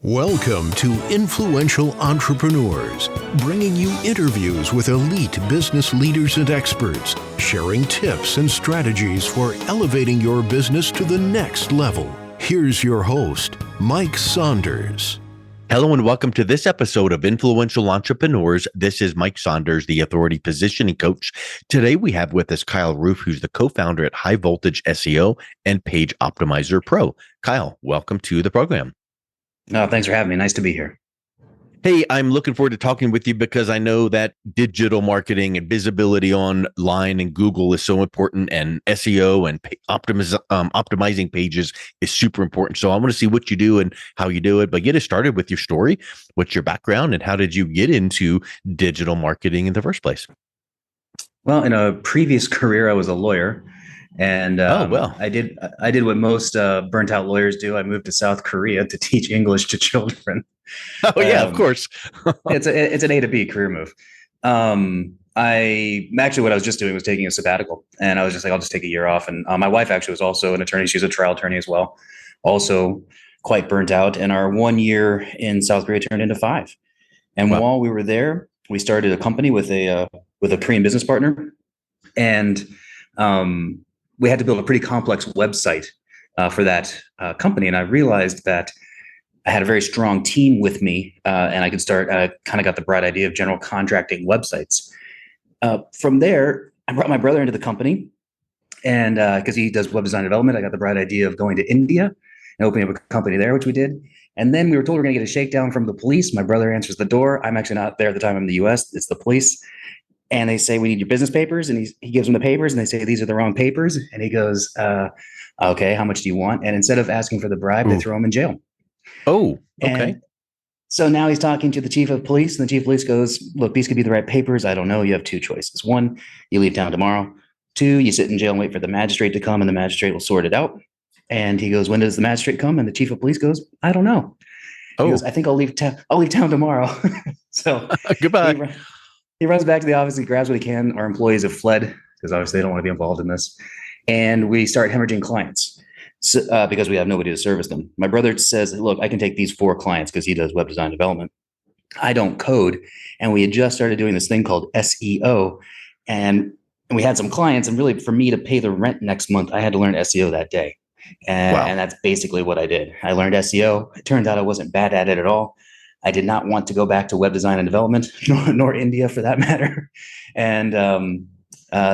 Welcome to Influential Entrepreneurs, bringing you interviews with elite business leaders and experts, sharing tips and strategies for elevating your business to the next level. Here's your host, Mike Saunders. Hello and welcome to this episode of Influential Entrepreneurs. This is Mike Saunders, the Authority Positioning Coach. Today we have with us Kyle Roof, who's the co-founder at High Voltage SEO and PageOptimizer Pro. Kyle, welcome to the program. No, thanks for having me. Nice to be here. Hey, I'm looking forward to talking with you because I know that digital marketing and visibility online and Google is so important, and SEO and optimizing pages is super important. So I want to see what you do and how you do it. But get us started with your story. What's your background and how did you get into digital marketing in the first place? Well, in a previous career, I was a lawyer. And I did what most burnt out lawyers do. I moved to South Korea to teach English to children. Oh yeah, of course. It's an A to B career move. I actually, what I was just doing was taking a sabbatical, and I was just like, I'll just take a year off. And my wife actually was also an attorney. She's a trial attorney as well, also quite burnt out. And our 1 year in South Korea turned into 5. And Wow. While we were there, we started a company with a Korean business partner, and we had to build a pretty complex website for that company. And I realized that I had a very strong team with me, and I could start, kind of got the bright idea of general contracting websites. From there, I brought my brother into the company, and because he does web design development, I got the bright idea of going to India and opening up a company there, which we did. And then we were told we we're going to get a shakedown from the police. My brother answers the door. I'm actually not there at the time. I'm in the US. It's the police. And they say, we need your business papers. And he gives them the papers, and they say, these are the wrong papers. And he goes, okay, how much do you want? And instead of asking for the bribe, they throw him in jail. Oh, okay. And so now he's talking to the chief of police, and the chief of police goes, look, these could be the right papers. I don't know. You have 2 choices. 1, you leave town tomorrow. 2, you sit in jail and wait for the magistrate to come, and the magistrate will sort it out. And he goes, when does the magistrate come? And the chief of police goes, I don't know. He goes, I think I'll leave town tomorrow. So Goodbye. He runs back to the office. He grabs what he can. Our employees have fled because obviously they don't want to be involved in this. And we start hemorrhaging clients because we have nobody to service them. My brother says, look, I can take these 4 clients because he does web design development. I don't code. And we had just started doing this thing called SEO. And we had some clients. And really, for me to pay the rent next month, I had to learn SEO that day. And that's basically what I did. I learned SEO. It turned out I wasn't bad at it at all. I did not want to go back to web design and development, nor India for that matter. And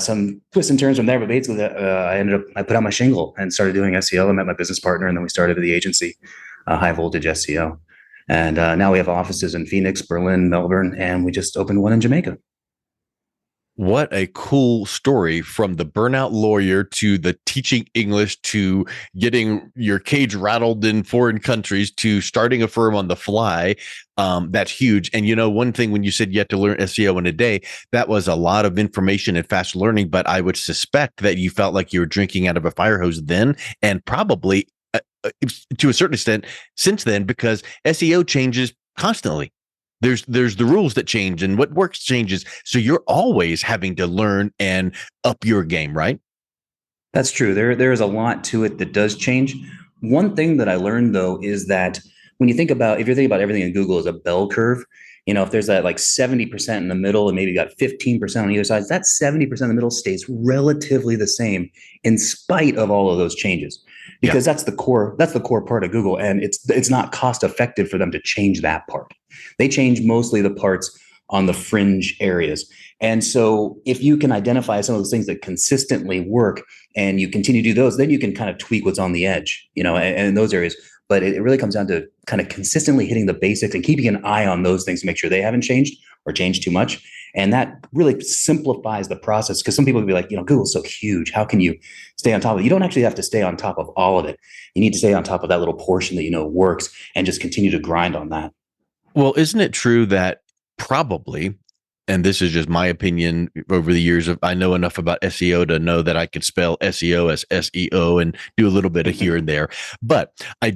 some twists and turns from there, but basically I put out my shingle and started doing SEO. I met my business partner, and then we started the agency, High Voltage SEO. And now we have offices in Phoenix, Berlin, Melbourne, and we just opened one in Jamaica. What a cool story, from the burnout lawyer to the teaching English to getting your cage rattled in foreign countries to starting a firm on the fly. That's huge. And, one thing when you said you had to learn SEO in a day, that was a lot of information and fast learning. But I would suspect that you felt like you were drinking out of a fire hose then, and probably to a certain extent since then, because SEO changes constantly. There's the rules that change, and what works changes. So you're always having to learn and up your game, right? That's true. There is a lot to it that does change. One thing that I learned, though, is that when you think about, if you're thinking about everything in Google as a bell curve, if there's that like 70% in the middle and maybe you got 15% on either side, that 70% in the middle stays relatively the same in spite of all of those changes, because that's the core part of Google. And it's not cost effective for them to change that part. They change mostly the parts on the fringe areas. And so if you can identify some of those things that consistently work and you continue to do those, then you can kind of tweak what's on the edge, and in those areas. But it really comes down to kind of consistently hitting the basics and keeping an eye on those things to make sure they haven't changed or changed too much. And that really simplifies the process, because some people would be like, Google's so huge. How can you stay on top of it? You don't actually have to stay on top of all of it. You need to stay on top of that little portion that works and just continue to grind on that. Well, isn't it true that probably, and this is just my opinion over the years I know enough about SEO to know that I can spell SEO as SEO and do a little bit of here and there. But I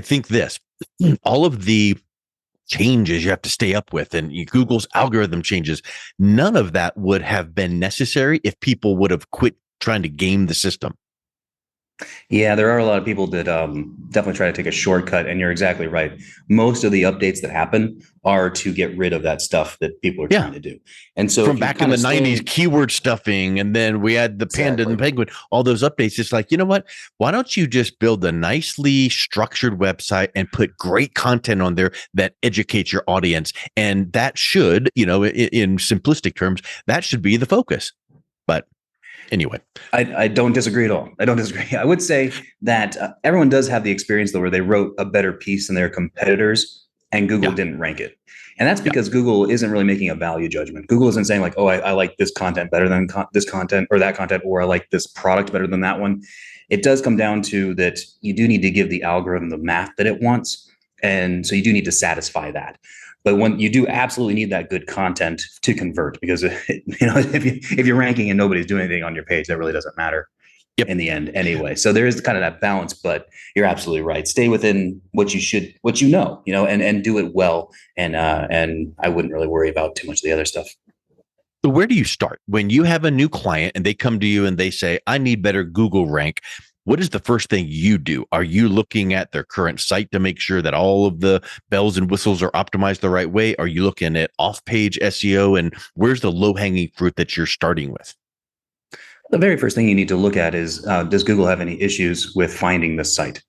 think this, all of the changes you have to stay up with and Google's algorithm changes, none of that would have been necessary if people would have quit trying to game the system. Yeah, there are a lot of people that definitely try to take a shortcut, and you're exactly right. Most of the updates that happen are to get rid of that stuff that people are Yeah. trying to do. And so From if you back in kind the of 90s, stay keyword stuffing, and then we had the panda and the exactly. penguin, all those updates. It's like, you know what? Why don't you just build a nicely structured website and put great content on there that educates your audience? And that should, in simplistic terms, that should be the focus. But anyway, I don't disagree at all. I don't disagree. I would say that everyone does have the experience though, where they wrote a better piece than their competitors, and Google yeah, didn't rank it. And that's yeah, because Google isn't really making a value judgment. Google isn't saying like, oh, I like this content better than this content or that content, or I like this product better than that one. It does come down to that you do need to give the algorithm the math that it wants. And so you do need to satisfy that. But when you do absolutely need that good content to convert, because if you're ranking and nobody's doing anything on your page, that really doesn't matter yep. in the end anyway. So there is kind of that balance, but you're absolutely right. Stay within what you should, what and do it well. And I wouldn't really worry about too much of the other stuff. So where do you start when you have a new client and they come to you and they say, I need better Google rank? What is the first thing you do? Are you looking at their current site to make sure that all of the bells and whistles are optimized the right way? Are you looking at off-page SEO? And where's the low-hanging fruit that you're starting with? The very first thing you need to look at is, does Google have any issues with finding the site?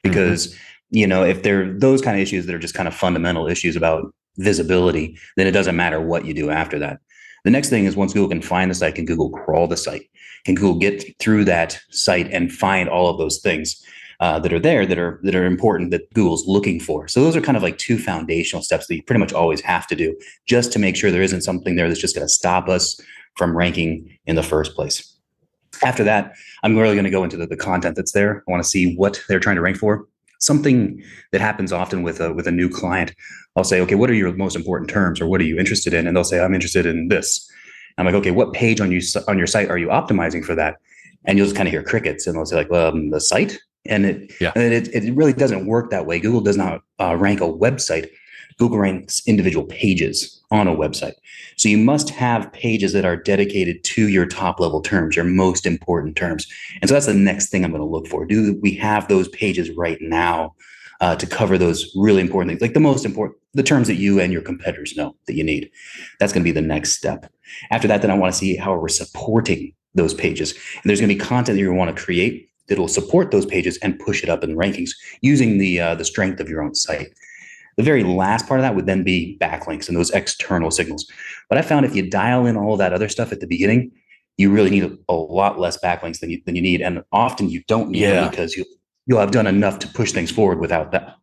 Mm-hmm. Because, if there are those kind of issues that are just kind of fundamental issues about visibility, then it doesn't matter what you do after that. The next thing is, once Google can find the site, can Google crawl the site? Can Google get through that site and find all of those things that are there that are important that Google's looking for? So those are kind of like two foundational steps that you pretty much always have to do, just to make sure there isn't something there that's just going to stop us from ranking in the first place. After that, I'm really going to go into the content that's there. I want to see what they're trying to rank for. Something that happens often with a new client, I'll say, okay, what are your most important terms, or what are you interested in? And they'll say, I'm interested in this. I'm like, okay, what page on your site are you optimizing for that? And you'll just kind of hear crickets, and they'll say like, well, the site. And Yeah. it really doesn't work that way. Google does not rank a website. Google ranks individual pages on a website. So you must have pages that are dedicated to your top level terms, your most important terms. And so that's the next thing I'm going to look for. Do we have those pages right now to cover those really important things, like the terms that you and your competitors know that you need? That's going to be the next step. After that, then I want to see how we're supporting those pages. And there's going to be content that you want to create that will support those pages and push it up in the rankings using the strength of your own site. The very last part of that would then be backlinks and those external signals. But I found if you dial in all that other stuff at the beginning, you really need a lot less backlinks than you need. And often you don't need them because you'll have done enough to push things forward without that.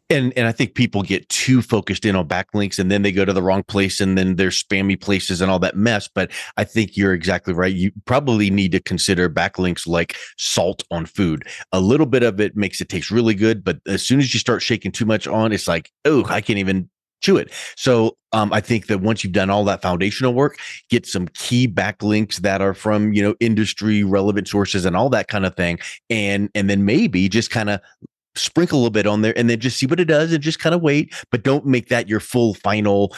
And I think people get too focused in on backlinks, and then they go to the wrong place, and then there's spammy places and all that mess. But I think you're exactly right. You probably need to consider backlinks like salt on food. A little bit of it makes it taste really good, but as soon as you start shaking too much on, it's like, oh, I can't even chew it. So I think that once you've done all that foundational work, get some key backlinks that are from industry relevant sources and all that kind of thing, and then maybe just kind of sprinkle a little bit on there and then just see what it does and just kind of wait, but don't make that your full final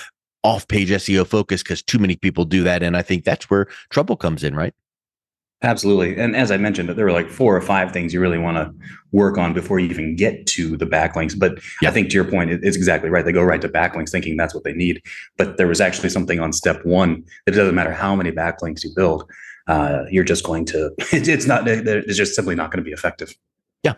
off-page SEO focus, because too many people do that. And I think that's where trouble comes in, right? Absolutely. And as I mentioned, there were like 4 or 5 things you really want to work on before you even get to the backlinks. But Yeah. I think to your point, it's exactly right. They go right to backlinks thinking that's what they need. But there was actually something on step 1 that it doesn't matter how many backlinks you build. You're just going to, it's just simply not going to be effective. Yeah.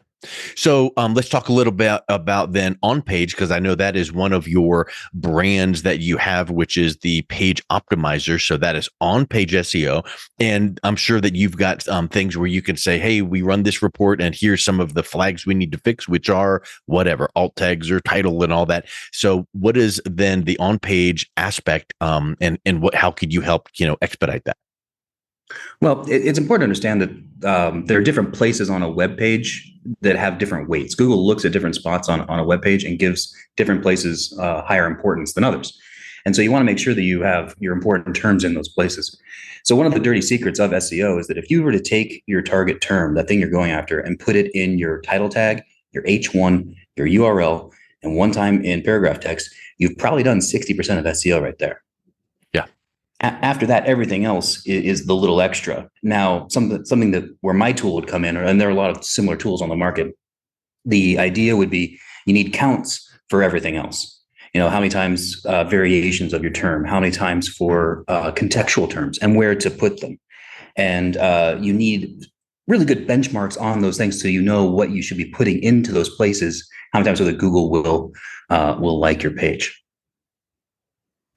So let's talk a little bit about then on page, because I know that is one of your brands that you have, which is the PageOptimizer. So that is on page SEO. And I'm sure that you've got things where you can say, hey, we run this report and here's some of the flags we need to fix, which are whatever, alt tags or title and all that. So what is then the on page aspect and how could you help, expedite that? Well, it's important to understand that there are different places on a web page that have different weights. Google looks at different spots on a web page and gives different places higher importance than others. And so you want to make sure that you have your important terms in those places. So one of the dirty secrets of SEO is that if you were to take your target term, that thing you're going after, and put it in your title tag, your H1, your URL, and one time in paragraph text, you've probably done 60% of SEO right there. Yeah. After that, everything else is the little extra. Now, something that where my tool would come in, and there are a lot of similar tools on the market. The idea would be you need counts for everything else. How many times variations of your term, how many times for contextual terms, and where to put them. And you need really good benchmarks on those things so you know what you should be putting into those places, how many times so that Google will like your page.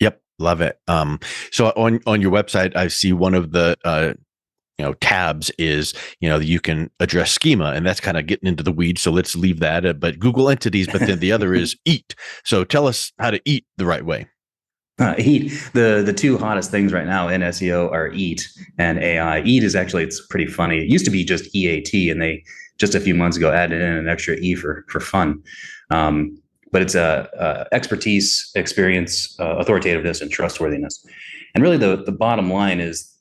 Yep, love it. So on your website, I see one of the tabs is you can address schema, and that's kind of getting into the weeds. So let's leave that. But Google entities, but then the other is eat. So tell us how to eat the right way. Eat. The two hottest things right now in SEO are EAT and AI. EAT is actually, it's pretty funny. It used to be just EAT, and they just a few months ago added in an extra E for fun. But it's expertise, experience, authoritativeness, and trustworthiness. And really, the bottom line is,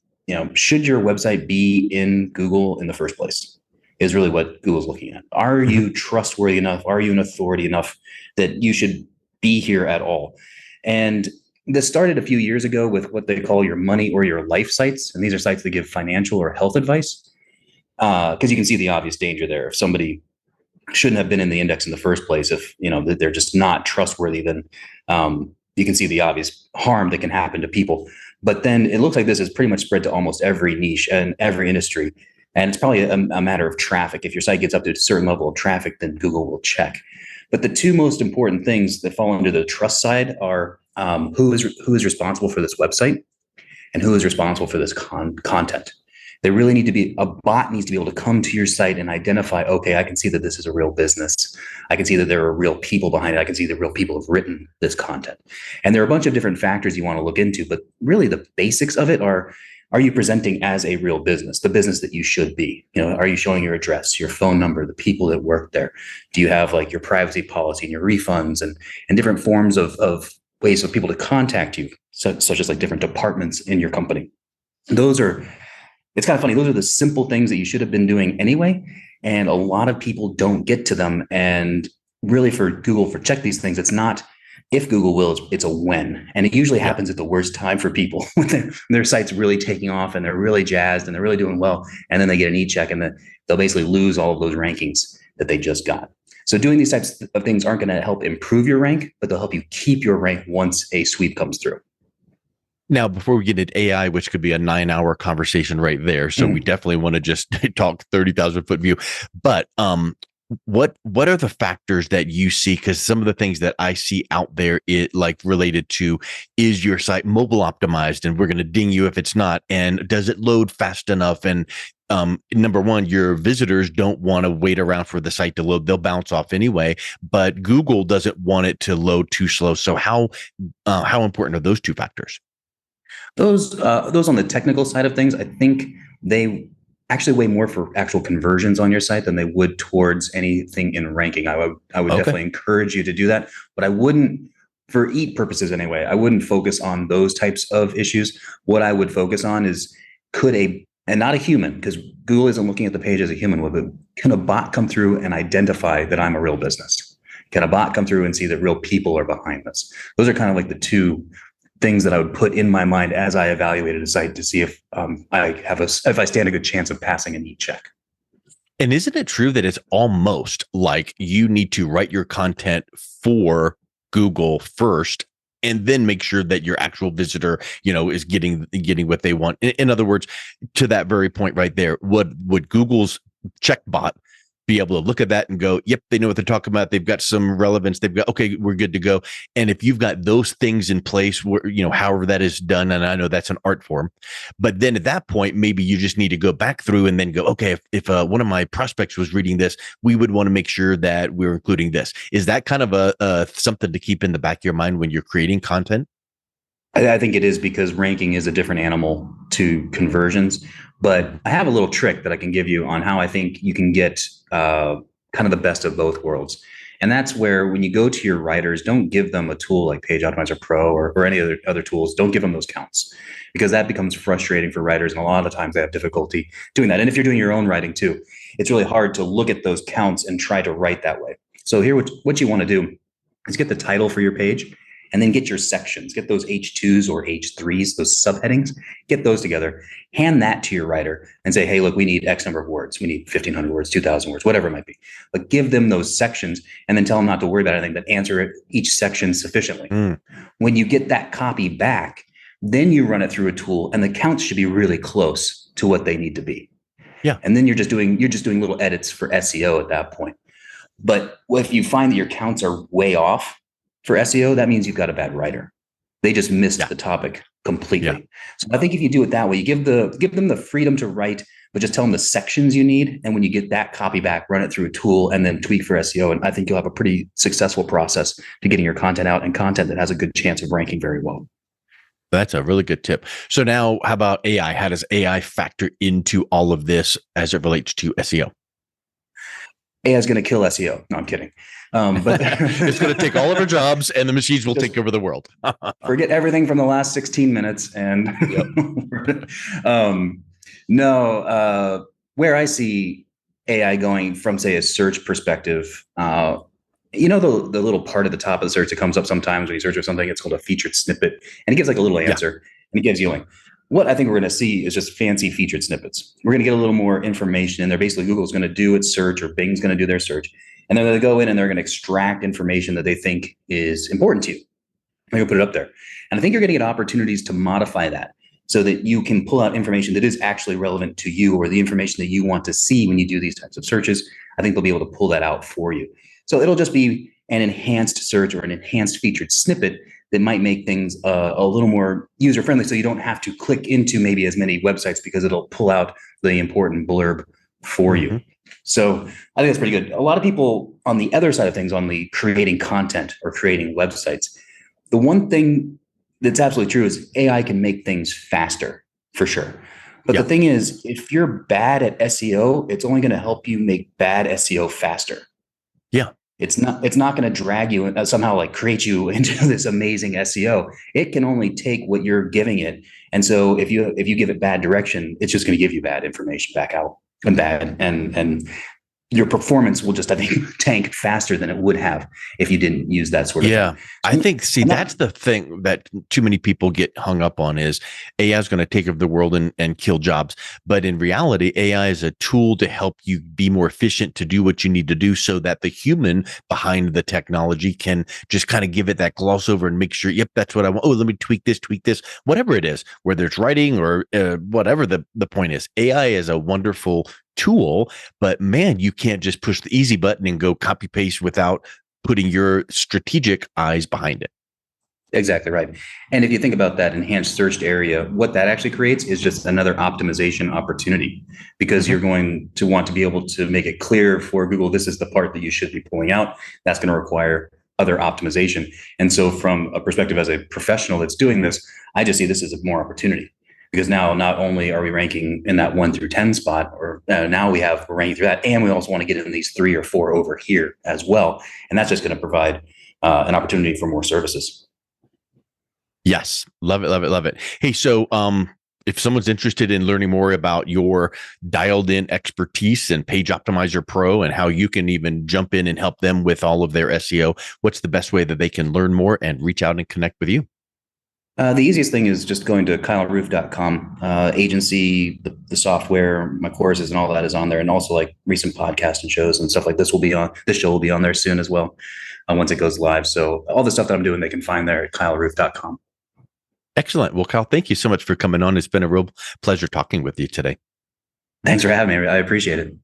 should your website be in Google in the first place? Is really what Google's looking at. Are you trustworthy enough? Are you an authority enough that you should be here at all? And this started a few years ago with what they call your money or your life sites. And these are sites that give financial or health advice. Because you can see the obvious danger there. If somebody shouldn't have been in the index in the first place, if that they're just not trustworthy, then you can see the obvious harm that can happen to people. But then it looks like this is pretty much spread to almost every niche and every industry. And it's probably a matter of traffic. If your site gets up to a certain level of traffic, then Google will check. But the two most important things that fall under the trust side are who is responsible for this website and who is responsible for this content. They really need to be, a bot needs to be able to come to your site and identify, okay, I can see that this is a real business. I can see that there are real people behind it. I can see that real people have written this content. And there are a bunch of different factors you want to look into, but really the basics of it are you presenting as a real business, the business that you should be? Are you showing your address, your phone number, the people that work there? Do you have like your privacy policy and your refunds and different forms of ways for people to contact you, such as like different departments in your company? It's kind of funny. Those are the simple things that you should have been doing anyway. And a lot of people don't get to them. And really for Google, for check these things, it's not if Google will, it's a when. And it usually happens at the worst time for people when their site's really taking off and they're really jazzed and they're really doing well. And then they get an e-check and they'll basically lose all of those rankings that they just got. So doing these types of things aren't going to help improve your rank, but they'll help you keep your rank once a sweep comes through. Now, before we get into AI, which could be a 9-hour conversation right there, so we definitely want to just talk 30,000 foot view. But what are the factors that you see? Because some of the things that I see out there, related to, is your site mobile optimized, and we're going to ding you if it's not, and does it load fast enough? And number one, your visitors don't want to wait around for the site to load; they'll bounce off anyway. But Google doesn't want it to load too slow. So how important are those two factors? Those on the technical side of things, I think they actually weigh more for actual conversions on your site than they would towards anything in ranking. I would definitely encourage you to do that, but I wouldn't, for EAT purposes anyway, I wouldn't focus on those types of issues. What I would focus on is and not a human, because Google isn't looking at the page as a human would, but can a bot come through and identify that I'm a real business? Can a bot come through and see that real people are behind this? Those are kind of like the two things that I would put in my mind as I evaluated a site to see if I stand a good chance of passing an e-check. And isn't it true that it's almost like you need to write your content for Google first, and then make sure that your actual visitor, is getting what they want? In other words, to that very point right there, would Google's checkbot be able to look at that and go, yep, they know what they're talking about. They've got some relevance. They've got, okay, we're good to go. And if you've got those things in place where, however that is done, and I know that's an art form, but then at that point, maybe you just need to go back through and then go, okay, if one of my prospects was reading this, we would want to make sure that we're including this. Is that kind of a something to keep in the back of your mind when you're creating content? I think it is, because ranking is a different animal to conversions. But I have a little trick that I can give you on how I think you can get kind of the best of both worlds. And that's where, when you go to your writers, don't give them a tool like PageOptimizer Pro or any other tools. Don't give them those counts, because that becomes frustrating for writers. And a lot of the times they have difficulty doing that. And if you're doing your own writing too, it's really hard to look at those counts and try to write that way. So here, what you want to do is get the title for your page and then get your sections, get those H2s or H3s, those subheadings, get those together, hand that to your writer and say, hey, look, we need X number of words. We need 1,500 words, 2,000 words, whatever it might be. But give them those sections and then tell them not to worry about anything, but answer each section sufficiently. When you get that copy back, then you run it through a tool and the counts should be really close to what they need to be. Yeah. And then you're just doing little edits for SEO at that point. But if you find that your counts are way off for SEO, that means you've got a bad writer. They just missed the topic completely. Yeah. So I think if you do it that way, you give them the freedom to write, but just tell them the sections you need. And when you get that copy back, run it through a tool and then tweak for SEO. And I think you'll have a pretty successful process to getting your content out and content that has a good chance of ranking very well. That's a really good tip. So now how about AI? How does AI factor into all of this as it relates to SEO? AI is going to kill SEO. No, I'm kidding. But it's going to take all of our jobs and the machines will take over the world. Forget everything from the last 16 minutes. And where I see AI going from, say, a search perspective, the little part at the top of the search that comes up sometimes when you search for something, it's called a featured snippet. And it gives like a little answer and it gives you a link. What I think we're going to see is just fancy featured snippets. We're going to get a little more information in there. Basically, Google's going to do its search or Bing's going to do their search. And then they're going to go in and they're going to extract information that they think is important to you. They're going to put it up there. And I think you're going to get opportunities to modify that so that you can pull out information that is actually relevant to you or the information that you want to see when you do these types of searches. I think they'll be able to pull that out for you. So it'll just be an enhanced search or an enhanced featured snippet that might make things a little more user-friendly so you don't have to click into maybe as many websites because it'll pull out the important blurb for you. So I think that's pretty good. A lot of people on the other side of things, on the creating content or creating websites, the one thing that's absolutely true is AI can make things faster for sure. But the thing is, if you're bad at SEO, it's only going to help you make bad SEO faster. Yeah. It's not going to drag you and somehow like create you into this amazing SEO. It can only take what you're giving it. And so if you give it bad direction, it's just going to give you bad information back out and your performance will just, I think, tank faster than it would have if you didn't use that sort of thing. I think, that's the thing that too many people get hung up on is AI is going to take over the world and kill jobs. But in reality, AI is a tool to help you be more efficient to do what you need to do so that the human behind the technology can just kind of give it that gloss over and make sure, yep, that's what I want. Oh, let me tweak this, whatever it is, whether it's writing or whatever the point is. AI is a wonderful tool, but man, you can't just push the easy button and go copy paste without putting your strategic eyes behind it. Exactly right. And if you think about that enhanced searched area, what that actually creates is just another optimization opportunity because you're going to want to be able to make it clear for Google, this is the part that you should be pulling out. That's going to require other optimization. And so from a perspective as a professional that's doing this, I just see this as a more opportunity. Because now not only are we ranking in that 1 through 10 spot, or now we're ranking through that, and we also want to get in these 3 or 4 over here as well. And that's just going to provide an opportunity for more services. Yes. Love it. Hey, so if someone's interested in learning more about your dialed in expertise and PageOptimizer Pro and how you can even jump in and help them with all of their SEO, what's the best way that they can learn more and reach out and connect with you? The easiest thing is just going to kyleroof.com. Agency, the software, my courses and all that is on there. And also like recent podcasts and shows and stuff like this show will be on there soon as well once it goes live. So all the stuff that I'm doing, they can find there at kyleroof.com. Excellent. Well, Kyle, thank you so much for coming on. It's been a real pleasure talking with you today. Thanks for having me. I appreciate it.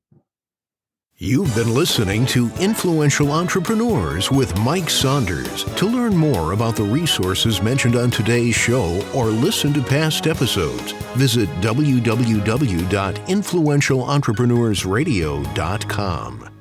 You've been listening to Influential Entrepreneurs with Mike Saunders. To learn more about the resources mentioned on today's show or listen to past episodes, visit www.influentialentrepreneursradio.com.